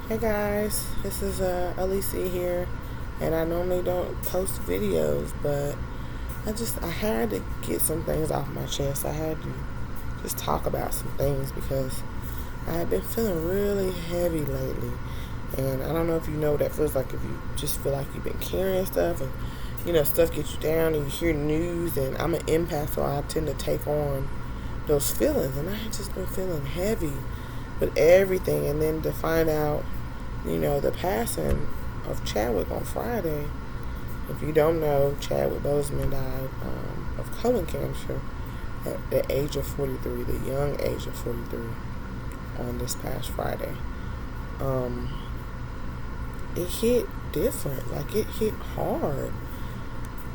Hey guys, this is Alicia here, and I normally don't post videos, but I had to get some things off my chest. I had to just talk about some things because I had been feeling really heavy lately, and I don't know if you know what that feels like. If you just feel like you've been carrying stuff, and stuff gets you down, and you hear news, and I'm an empath, so I tend to take on those feelings, and I had just been feeling heavy with everything, and then to find out the passing of Chadwick on Friday. If you don't know, Chadwick Boseman died of colon cancer at the age of 43, the young age of 43, on this past Friday. It hit different, like it hit hard.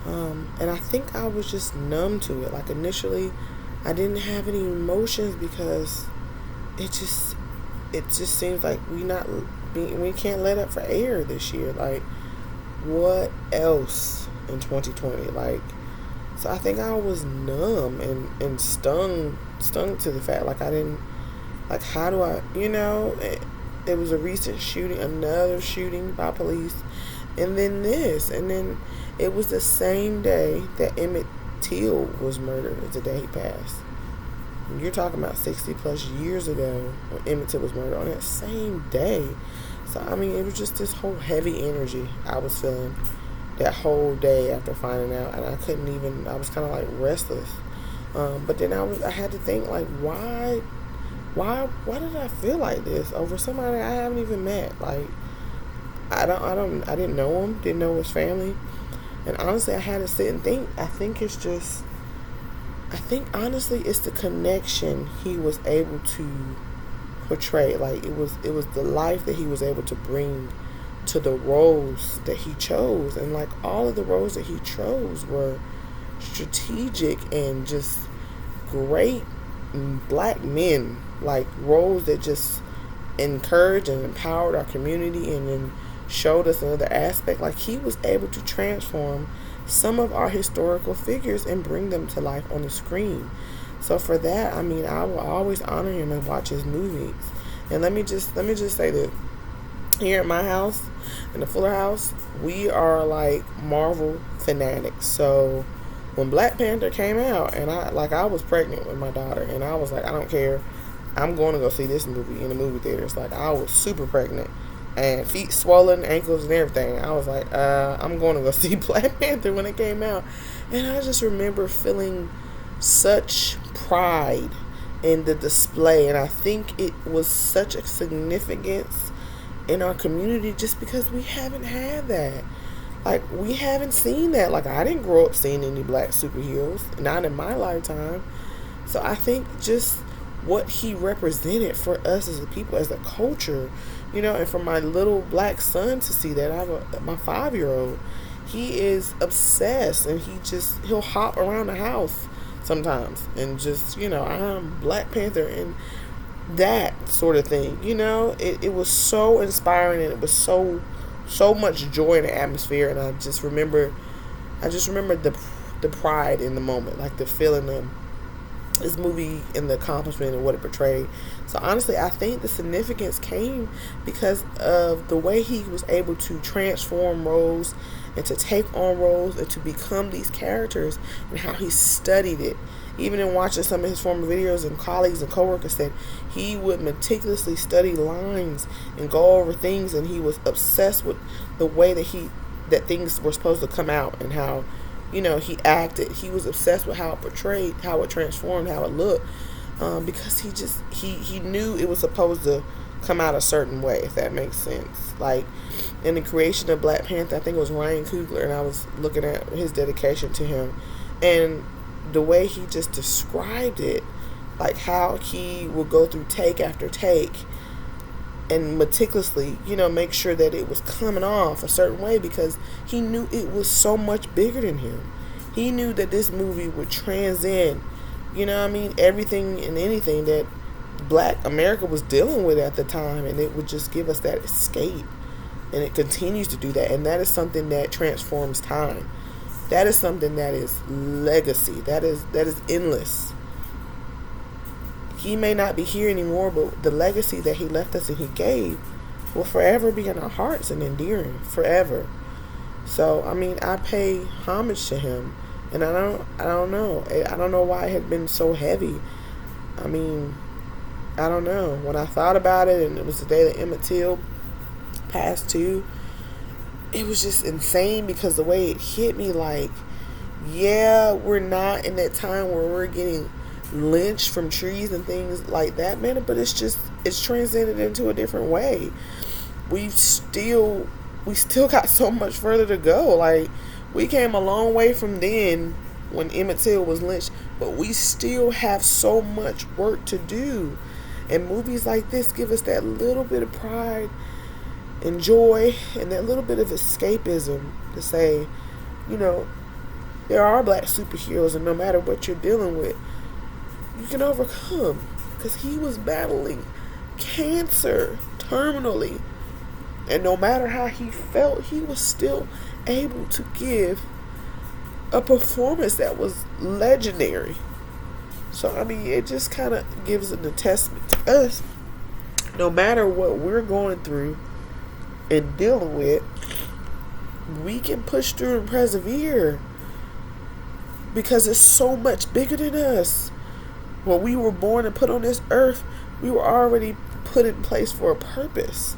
And I think I was just numb to it. Like initially, I didn't have any emotions because it just seems like we can't let up for air this year. Like, what else in 2020? Like, so I think I was numb and stung to the fact, like, I didn't, like, how do I, it was a recent shooting, another shooting by police, and then this, and then it was the same day that Emmett Till was murdered, as the day he passed. You're talking about 60 plus years ago when Emmett Till was murdered on that same day. So, I mean, it was just this whole heavy energy I was feeling that whole day after finding out. And I was kind of like restless. But then I had to think, like, why did I feel like this over somebody I haven't even met? Like, I didn't know him, didn't know his family. And honestly, I had to sit and think. I think honestly it's the connection he was able to portray. Like it was the life that he was able to bring to the roles that he chose, and like all of the roles that he chose were strategic and just great black men, like roles that just encouraged and empowered our community and then showed us another aspect. Like he was able to transform some of our historical figures and bring them to life on the screen. So for that, I mean, I will always honor him and watch his movies. And let me just say that here at my house, in the Fuller house, we are like Marvel fanatics. So when Black Panther came out, and I was pregnant with my daughter, and I was like, I don't care, I'm going to go see this movie in the movie theaters. Like I was super pregnant and feet swollen, ankles and everything. I was like, I'm going to go see Black Panther when it came out. And I just remember feeling such pride in the display. And I think it was such a significance in our community just because we haven't had that. Like, we haven't seen that. Like, I didn't grow up seeing any black superheroes, not in my lifetime. So I think just what he represented for us as a people, as a culture, and for my little black son to see that. I have my 5-year-old. He is obsessed, and he'll hop around the house sometimes and just, I'm Black Panther and that sort of thing. It was so inspiring, and it was so much joy in the atmosphere. And I just remember the pride in the moment, like the feeling of this movie and the accomplishment and what it portrayed. So honestly, I think the significance came because of the way he was able to transform roles and to take on roles and to become these characters, and how he studied it. Even in watching some of his former videos, and colleagues and coworkers said he would meticulously study lines and go over things, and he was obsessed with the way that things were supposed to come out, and how he acted. He was obsessed with how it portrayed, how it transformed, how it looked, because he knew it was supposed to come out a certain way, if that makes sense. Like in the creation of Black Panther, I think it was Ryan Coogler, and I was looking at his dedication to him, and the way he just described it, like how he would go through take after take and meticulously, make sure that it was coming off a certain way, because he knew it was so much bigger than him. He knew that this movie would transcend, everything and anything that Black America was dealing with at the time, and it would just give us that escape. And it continues to do that, and that is something that transforms time. That is something that is legacy. That is endless. He may not be here anymore, but the legacy that he left us and he gave will forever be in our hearts and endearing forever. So I mean, I pay homage to him, and I don't know why it had been so heavy. I mean, I don't know. When I thought about it, and it was the day that Emmett Till passed too, it was just insane because the way it hit me, like, yeah, we're not in that time where we're getting lynched from trees and things like that, man, but it's transcended into a different way. We still got so much further to go. Like, we came a long way from then when Emmett Till was lynched, but we still have so much work to do. And movies like this give us that little bit of pride and joy and that little bit of escapism to say, you know, there are black superheroes, and no matter what you're dealing with, you can overcome. Because he was battling cancer terminally, and no matter how he felt, he was still able to give a performance that was legendary. So I mean, it just kind of gives an testament to us. No matter what we're going through and dealing with, we can push through and persevere, because it's so much bigger than us. When we were born and put on this earth, we were already put in place for a purpose.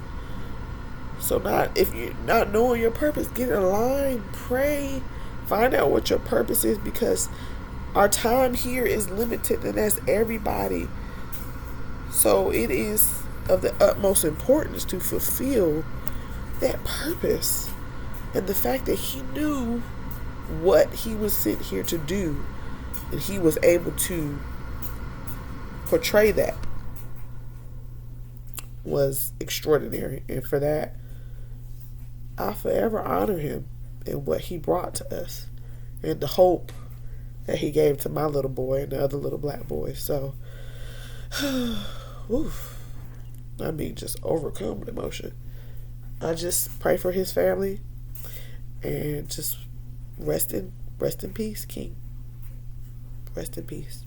So if you're not knowing your purpose, get in line, pray, find out what your purpose is, because our time here is limited, and that's everybody. So it is of the utmost importance to fulfill that purpose. And the fact that he knew what he was sent here to do, and he was able to portray that, was extraordinary. And for that, I forever honor him and what he brought to us, and the hope that he gave to my little boy and the other little black boys. So, oof, I mean, just overcome with emotion. I just pray for his family, and just rest in peace, King. Rest in peace.